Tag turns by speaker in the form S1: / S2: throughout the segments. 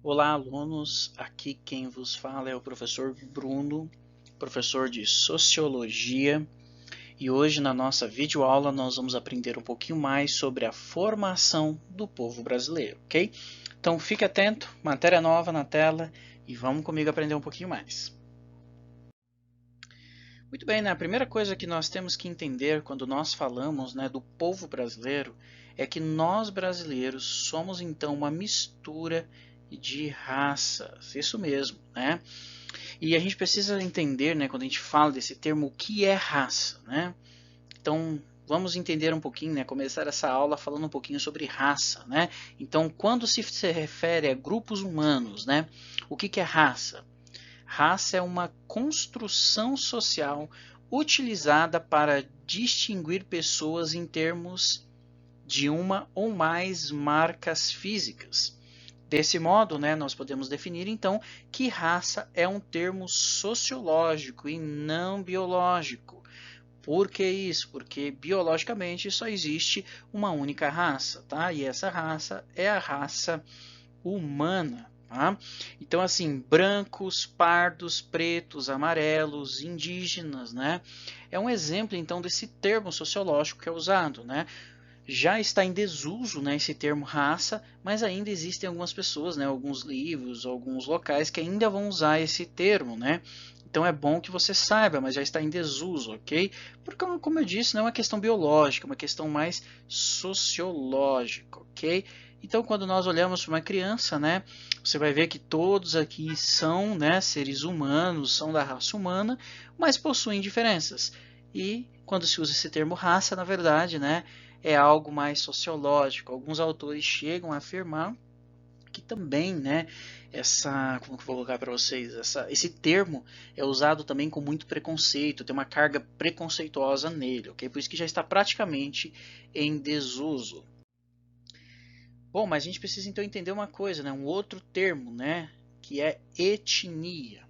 S1: Olá, alunos. Aqui quem vos fala é o professor Bruno, professor de Sociologia, e hoje na nossa videoaula nós vamos aprender um pouquinho mais sobre a formação do povo brasileiro, ok? Então fique atento, matéria nova na tela e vamos comigo aprender um pouquinho mais. Muito bem, né? A primeira coisa que nós temos que entender quando nós falamos, né, do povo brasileiro é que nós brasileiros somos então uma mistura de raças, isso mesmo, né? E a gente precisa entender, né, quando a gente fala desse termo, o que é raça, né? Então, vamos entender um pouquinho, né, começar essa aula falando um pouquinho sobre raça, né? Então, quando se refere a grupos humanos, né, o que é raça? Raça é uma construção social utilizada para distinguir pessoas em termos de uma ou mais marcas físicas. Desse modo, né, nós podemos definir então que raça é um termo sociológico e não biológico. Por que isso? Porque biologicamente só existe uma única raça, tá? E essa raça é a raça humana. Tá? Então, assim, brancos, pardos, pretos, amarelos, indígenas, né? É um exemplo, então, desse termo sociológico que é usado, né? Já está em desuso, né, esse termo raça, mas ainda existem algumas pessoas, né, alguns livros, alguns locais que ainda vão usar esse termo, né? Então é bom que você saiba, mas já está em desuso, ok? Porque, como eu disse, não é uma questão biológica, é uma questão mais sociológica, ok? Então, quando nós olhamos para uma criança, né, você vai ver que todos aqui são, né, seres humanos, são da raça humana, mas possuem diferenças. E quando se usa esse termo raça, na verdade, né, é algo mais sociológico. Alguns autores chegam a afirmar que também, né, como que eu vou colocar para vocês, esse termo é usado também com muito preconceito, tem uma carga preconceituosa nele, ok? Por isso que já está praticamente em desuso. Bom, mas a gente precisa então entender uma coisa, né, um outro termo, né, que é etnia.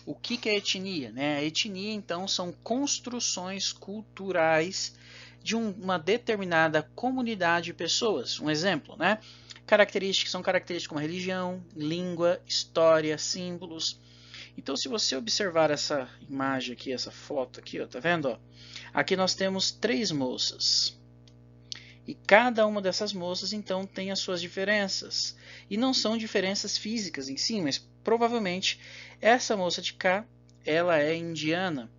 S1: O que é etnia? Né? A etnia, então, são construções culturais de uma determinada comunidade de pessoas. Um exemplo, né? Características são características como religião, língua, história, símbolos. Então, se você observar essa imagem aqui, essa foto aqui, ó, tá vendo? Ó? Aqui nós temos três moças. E cada uma dessas moças, então, tem as suas diferenças. E não são diferenças físicas em si, mas provavelmente essa moça de cá, ela é indiana.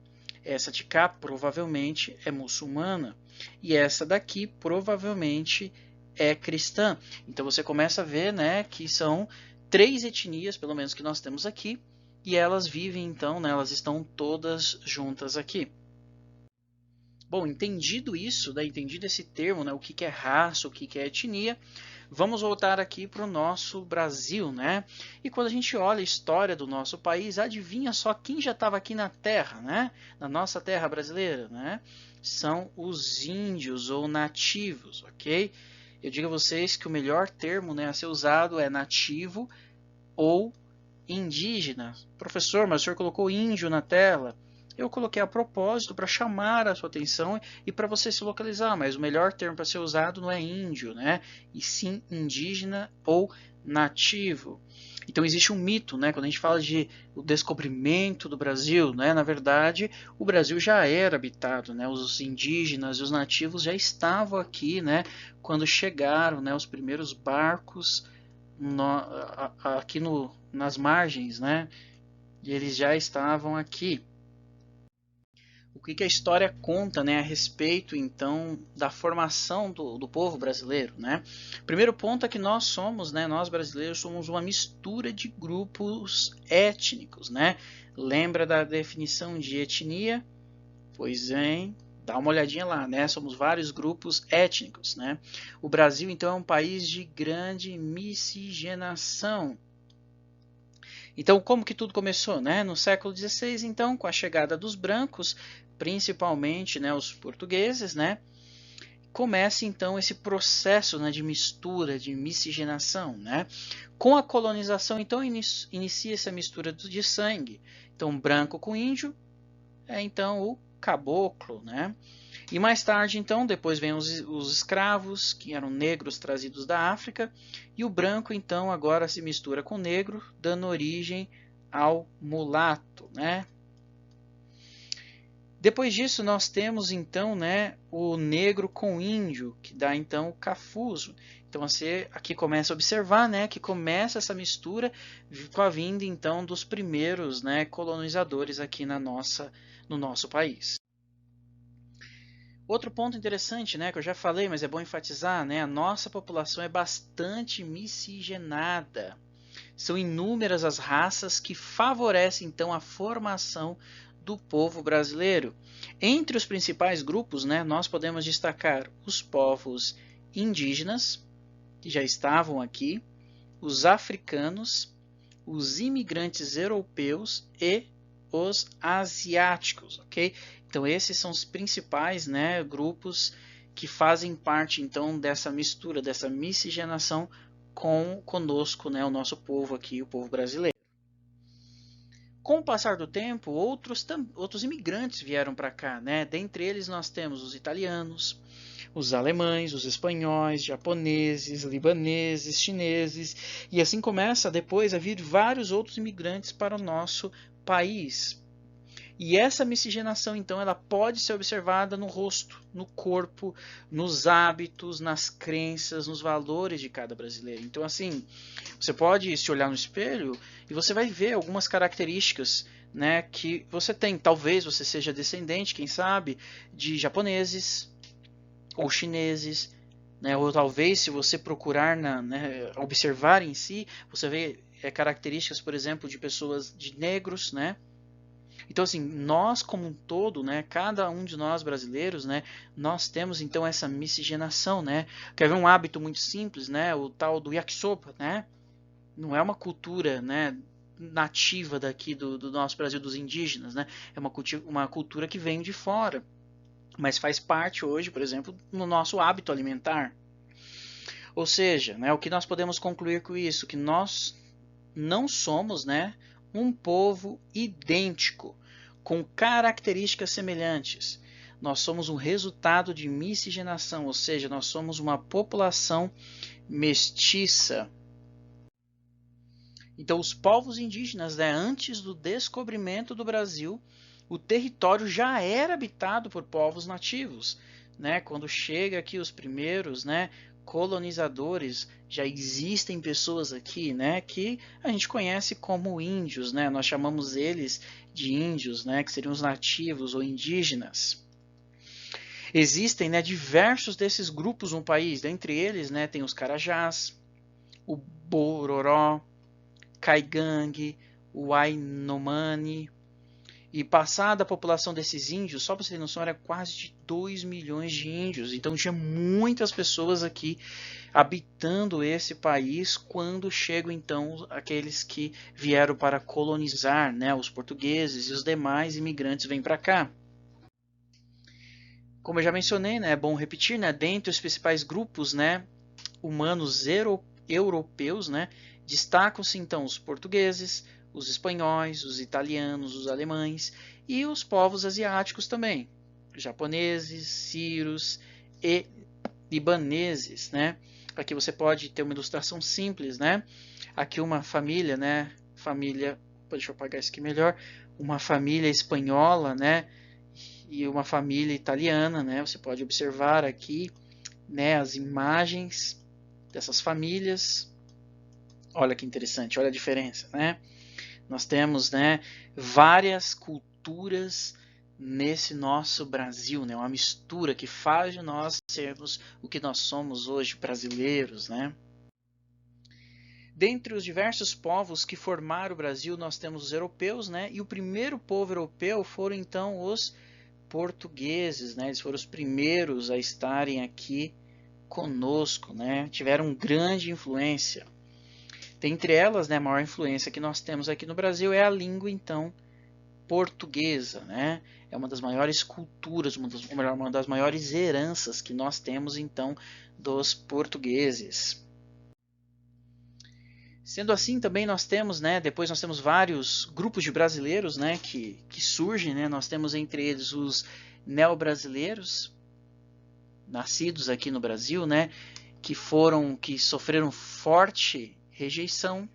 S1: Essa de cá provavelmente é muçulmana. E essa daqui provavelmente é cristã. Então você começa a ver, né, que são três etnias, pelo menos que nós temos aqui, e elas vivem então, né, elas estão todas juntas aqui. Bom, entendido isso, né, entendido esse termo, né, o que é raça, o que é etnia, vamos voltar aqui para o nosso Brasil, né? E quando a gente olha a história do nosso país, adivinha só quem já estava aqui na Terra, né? Na nossa terra brasileira, né? São os índios ou nativos, ok? Eu digo a vocês que o melhor termo, né, a ser usado é nativo ou indígena. Professor, mas o senhor colocou índio na tela. Eu coloquei a propósito para chamar a sua atenção e para você se localizar, mas o melhor termo para ser usado não é índio, né? E sim indígena ou nativo. Então existe um mito, né? Quando a gente fala de o descobrimento do Brasil, né? Na verdade, o Brasil já era habitado, né? Os indígenas e os nativos já estavam aqui, né? Quando chegaram, né? Os primeiros barcos aqui nas margens, né? E eles já estavam aqui. O que a história conta, né, a respeito então da formação do povo brasileiro, né? Primeiro ponto é que nós somos, né, nós brasileiros somos uma mistura de grupos étnicos, né? Lembra da definição de etnia? Pois bem, dá uma olhadinha lá, né? Somos vários grupos étnicos, né? O Brasil então é um país de grande miscigenação. Então, como que tudo começou, né? No século XVI, então, com a chegada dos brancos, principalmente, né, os portugueses, né? Começa então esse processo, né, de mistura, de miscigenação, né? Com a colonização, então, inicia essa mistura de sangue. Então, branco com índio é então o caboclo, né? E mais tarde, então, depois vem os escravos, que eram negros trazidos da África, e o branco, então, agora se mistura com o negro, dando origem ao mulato, né? Depois disso, nós temos, então, né, o negro com índio, que dá, então, o cafuzo. Então, você aqui começa a observar, né, que começa essa mistura com a vinda, então, dos primeiros, né, colonizadores aqui no nosso país. Outro ponto interessante, né, que eu já falei, mas é bom enfatizar, né, a nossa população é bastante miscigenada. São inúmeras as raças que favorecem então a formação do povo brasileiro. Entre os principais grupos, né, nós podemos destacar os povos indígenas, que já estavam aqui, os africanos, os imigrantes europeus e os asiáticos, ok? Então esses são os principais, né, grupos que fazem parte então dessa mistura, dessa miscigenação conosco, né, o nosso povo aqui, o povo brasileiro. Com o passar do tempo, outros imigrantes vieram para cá, né? Dentre eles nós temos os italianos, os alemães, os espanhóis, japoneses, libaneses, chineses, e assim começa depois a vir vários outros imigrantes para o nosso país. E essa miscigenação, então, ela pode ser observada no rosto, no corpo, nos hábitos, nas crenças, nos valores de cada brasileiro. Então, assim, você pode se olhar no espelho e você vai ver algumas características, né, que você tem. Talvez você seja descendente, quem sabe, de japoneses ou chineses, né, ou talvez, se você procurar né, observar em si, você vê características, por exemplo, de pessoas de negros, né? Então, assim, nós como um todo, né, cada um de nós brasileiros, né, nós temos então essa miscigenação, né? Quer ver um hábito muito simples, né, o tal do yakisoba, né? Não é uma cultura, né, nativa daqui do nosso Brasil, dos indígenas, né? É uma cultura que vem de fora, mas faz parte hoje, por exemplo, no nosso hábito alimentar. Ou seja, né, o que nós podemos concluir com isso? Que nós não somos, né, um povo idêntico, com características semelhantes. Nós somos um resultado de miscigenação, ou seja, nós somos uma população mestiça. Então, os povos indígenas, né, antes do descobrimento do Brasil, o território já era habitado por povos nativos. Né? Quando chega aqui os primeiros, né, colonizadores, já existem pessoas aqui, né, que a gente conhece como índios, né? Nós chamamos eles de índios, né, que seriam os nativos ou indígenas. Existem, né, diversos desses grupos no país. Dentre eles, né, tem os Carajás, o Bororó, Caigangue, o Ainomani. E passada a população desses índios, só para você ter noção, era quase de 2 milhões de índios. Então tinha muitas pessoas aqui habitando esse país quando chegam então aqueles que vieram para colonizar, né, os portugueses e os demais imigrantes vêm para cá. Como eu já mencionei, né, é bom repetir, né, dentre os principais grupos, né, humanos europeus, né, destacam-se então os portugueses, os espanhóis, os italianos, os alemães e os povos asiáticos também, japoneses, sírios e libaneses, né? Aqui você pode ter uma ilustração simples, né? Aqui uma família, né? Deixa eu apagar isso aqui melhor. Uma família espanhola, né? E uma família italiana, né? Você pode observar aqui, né? As imagens dessas famílias. Olha que interessante, olha a diferença, né? Nós temos, né, várias culturas nesse nosso Brasil, né? Uma mistura que faz de nós sermos o que nós somos hoje, brasileiros, né? Dentre os diversos povos que formaram o Brasil, nós temos os europeus, né? E o primeiro povo europeu foram então os portugueses, né? Eles foram os primeiros a estarem aqui conosco, né? Tiveram grande influência. Dentre elas, né, a maior influência que nós temos aqui no Brasil é a língua, então, portuguesa, né? É uma das maiores culturas, uma das maiores heranças que nós temos, então, dos portugueses. Sendo assim, também nós temos, né, depois nós temos vários grupos de brasileiros, né, que surgem, né? Nós temos entre eles os neobrasileiros, nascidos aqui no Brasil, né, que sofreram forte rejeição.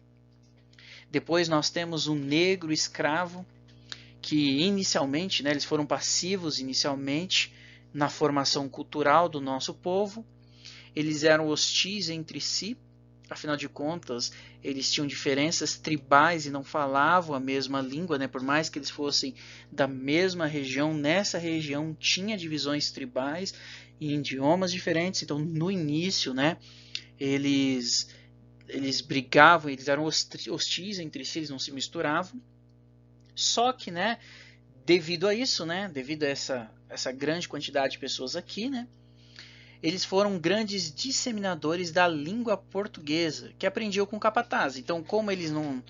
S1: Depois nós temos o negro escravo, que inicialmente, né, eles foram passivos inicialmente na formação cultural do nosso povo. Eles eram hostis entre si, afinal de contas, eles tinham diferenças tribais e não falavam a mesma língua, né? Por mais que eles fossem da mesma região, nessa região tinha divisões tribais e idiomas diferentes. Então, no início, né, eles brigavam, eles eram hostis entre si, eles não se misturavam. Só que, né, devido a isso, né, devido a essa grande quantidade de pessoas aqui, né, eles foram grandes disseminadores da língua portuguesa, que aprendiam com capataz. Então, como eles não,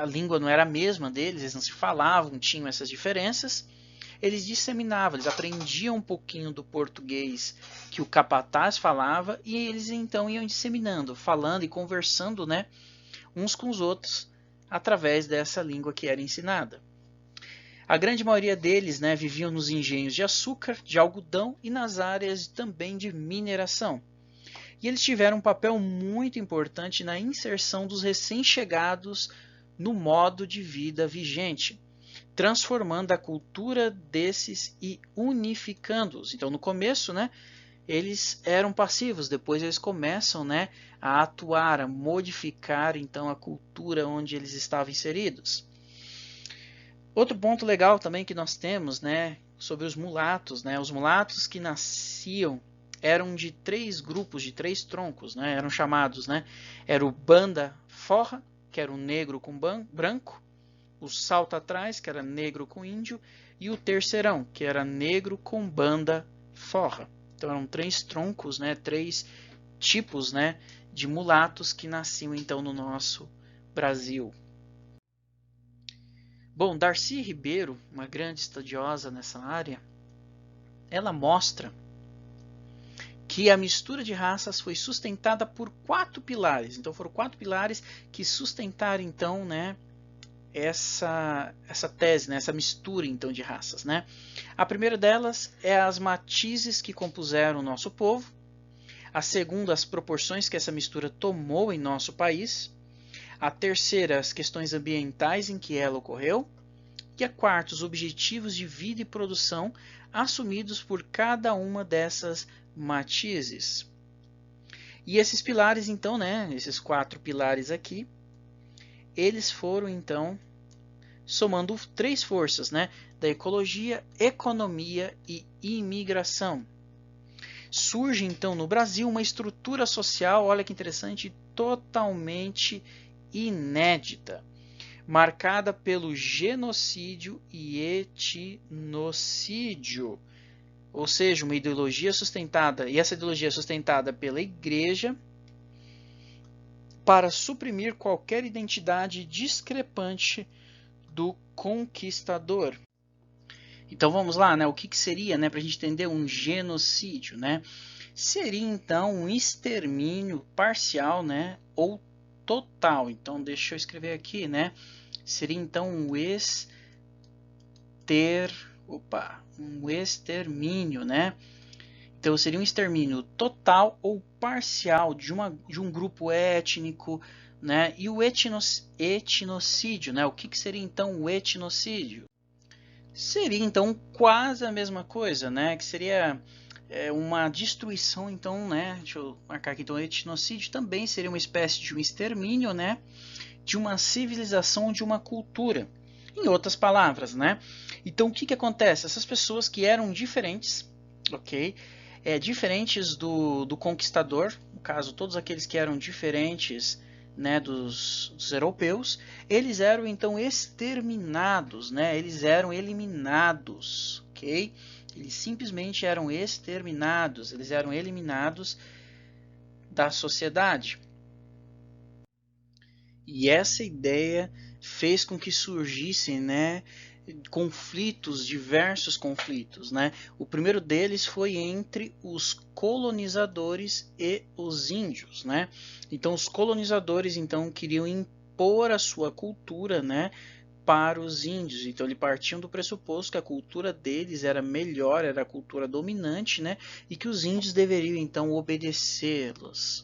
S1: a língua não era a mesma deles, eles não se falavam, tinham essas diferenças, eles disseminavam, eles aprendiam um pouquinho do português que o capataz falava e eles então iam disseminando, falando e conversando, né, uns com os outros através dessa língua que era ensinada. A grande maioria deles, né, viviam nos engenhos de açúcar, de algodão e nas áreas também de mineração. E eles tiveram um papel muito importante na inserção dos recém-chegados no modo de vida vigente, transformando a cultura desses e unificando-os. Então, no começo, né, eles eram passivos, depois eles começam, né, a atuar, a modificar então a cultura onde eles estavam inseridos. Outro ponto legal também que nós temos, né, sobre os mulatos, né, os mulatos que nasciam eram de 3 grupos, de 3 troncos, né, eram chamados, né, era o banda forra, que era o negro com branco, o salto atrás, que era negro com índio, e o terceirão, que era negro com banda forra. Então eram 3 troncos, né, 3 tipos, né, de mulatos que nasciam então no nosso Brasil. Bom, Darcy Ribeiro, uma grande estudiosa nessa área, ela mostra que a mistura de raças foi sustentada por 4 pilares. Então foram 4 pilares que sustentaram então, né, essa tese, né, essa mistura então de raças, né? A primeira delas é as matizes que compuseram o nosso povo. A segunda, as proporções que essa mistura tomou em nosso país. A terceira, as questões ambientais em que ela ocorreu. E a quarta, os objetivos de vida e produção assumidos por cada uma dessas matizes. E esses pilares, então, né, esses 4 pilares aqui, eles foram, então, somando 3 forças, né, da ecologia, economia e imigração. Surge, então, no Brasil uma estrutura social, olha que interessante, totalmente inédita, marcada pelo genocídio e etnocídio, ou seja, uma ideologia sustentada, e essa ideologia é sustentada pela Igreja para suprimir qualquer identidade discrepante do conquistador. Então vamos lá, né? O que seria, né, para a gente entender um genocídio, né? Seria então um extermínio parcial, né, ou total. Então deixa eu escrever aqui, né? Seria então um extermínio, né? Então seria um extermínio total ou parcial de um grupo étnico, né? E o etnocídio, né? O que seria então o etnocídio? Seria então quase a mesma coisa, né? Que seria uma destruição, então, né? Deixa eu marcar aqui, então, o etnocídio também seria uma espécie de um extermínio, né? De uma civilização, de uma cultura. Em outras palavras, né? Então, o que acontece? Essas pessoas que eram diferentes, ok? Diferentes do conquistador, no caso, todos aqueles que eram diferentes, né, dos europeus, eles eram então exterminados, né? Eles eram eliminados, ok? Eles simplesmente eram exterminados, eles eram eliminados da sociedade. E essa ideia fez com que surgissem, né, conflitos, diversos conflitos, né? O primeiro deles foi entre os colonizadores e os índios, né? Então os colonizadores então queriam impor a sua cultura, né, para os índios. Então eles partiam do pressuposto que a cultura deles era melhor, era a cultura dominante, né? E que os índios deveriam então obedecê-los,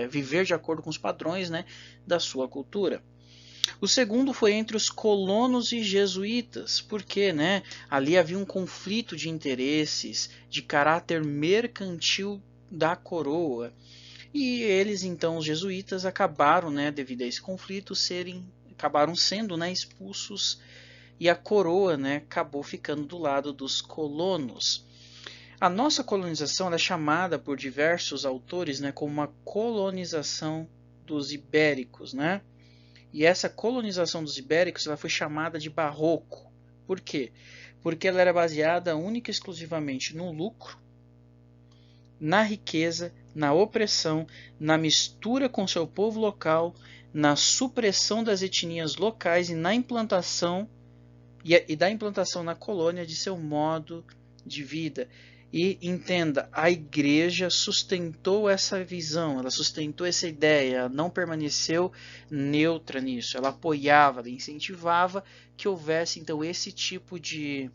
S1: viver de acordo com os padrões, né, da sua cultura. O segundo foi entre os colonos e jesuítas, porque, né, ali havia um conflito de interesses de caráter mercantil da coroa. E eles, então, os jesuítas, acabaram, né, devido a esse conflito, acabaram sendo, né, expulsos, e a coroa, né, acabou ficando do lado dos colonos. A nossa colonização é chamada por diversos autores, né, como uma colonização dos ibéricos, né? E essa colonização dos ibéricos ela foi chamada de barroco. Por quê? Porque ela era baseada única e exclusivamente no lucro, na riqueza, na opressão, na mistura com seu povo local, na supressão das etnias locais e na implantação e da implantação na colônia de seu modo de vida. E entenda, a igreja sustentou essa visão, ela sustentou essa ideia, ela não permaneceu neutra nisso, ela apoiava, ela incentivava que houvesse então esse tipo de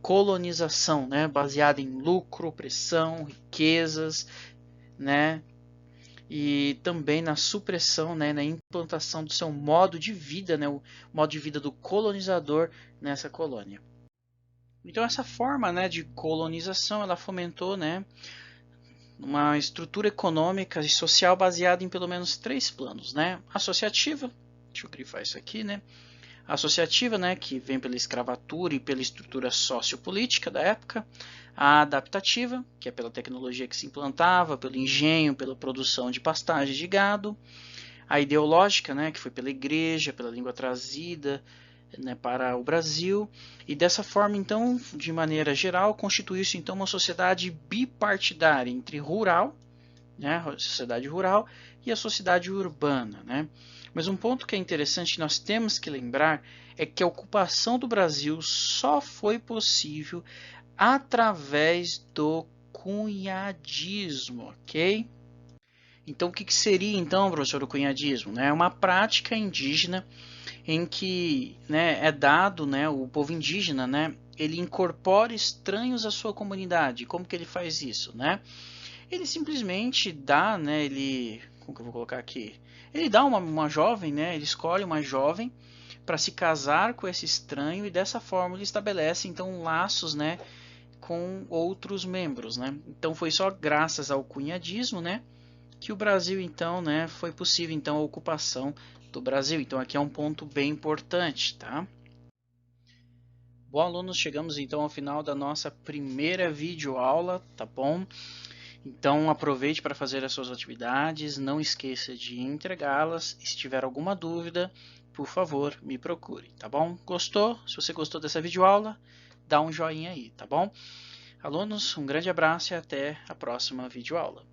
S1: colonização, né, baseada em lucro, opressão, riquezas, né, e também na supressão, né, na implantação do seu modo de vida, né, o modo de vida do colonizador nessa colônia. Então essa forma, né, de colonização, ela fomentou, né, uma estrutura econômica e social baseada em pelo menos 3 planos, né? Associativa, deixa eu grifar isso aqui, né? Associativa, né, que vem pela escravatura e pela estrutura sociopolítica da época. A adaptativa, que é pela tecnologia que se implantava, pelo engenho, pela produção de pastagens de gado. A ideológica, né, que foi pela igreja, pela língua trazida, né, para o Brasil, e dessa forma, então, de maneira geral, constituiu-se então uma sociedade bipartidária entre rural, né, a sociedade rural, e a sociedade urbana, né? Mas um ponto que é interessante que nós temos que lembrar é que a ocupação do Brasil só foi possível através do cunhadismo, ok? Então, o que seria, então, professor, o cunhadismo? É uma prática indígena em que, né, é dado, né, o povo indígena, né, ele incorpora estranhos à sua comunidade. Como que ele faz isso, né? Ele simplesmente dá, né, como que eu vou colocar aqui? Ele dá uma jovem, né, ele escolhe uma jovem para se casar com esse estranho e dessa forma ele estabelece então laços, né, com outros membros, né? Então foi só graças ao cunhadismo, né, que o Brasil então, né, foi possível então a ocupação do Brasil. Então aqui é um ponto bem importante, tá? Bom, alunos, chegamos então ao final da nossa primeira videoaula, tá bom? Então aproveite para fazer as suas atividades, não esqueça de entregá-las. Se tiver alguma dúvida, por favor, me procure, tá bom? Gostou? Se você gostou dessa videoaula, dá um joinha aí, tá bom? Alunos, um grande abraço e até a próxima videoaula.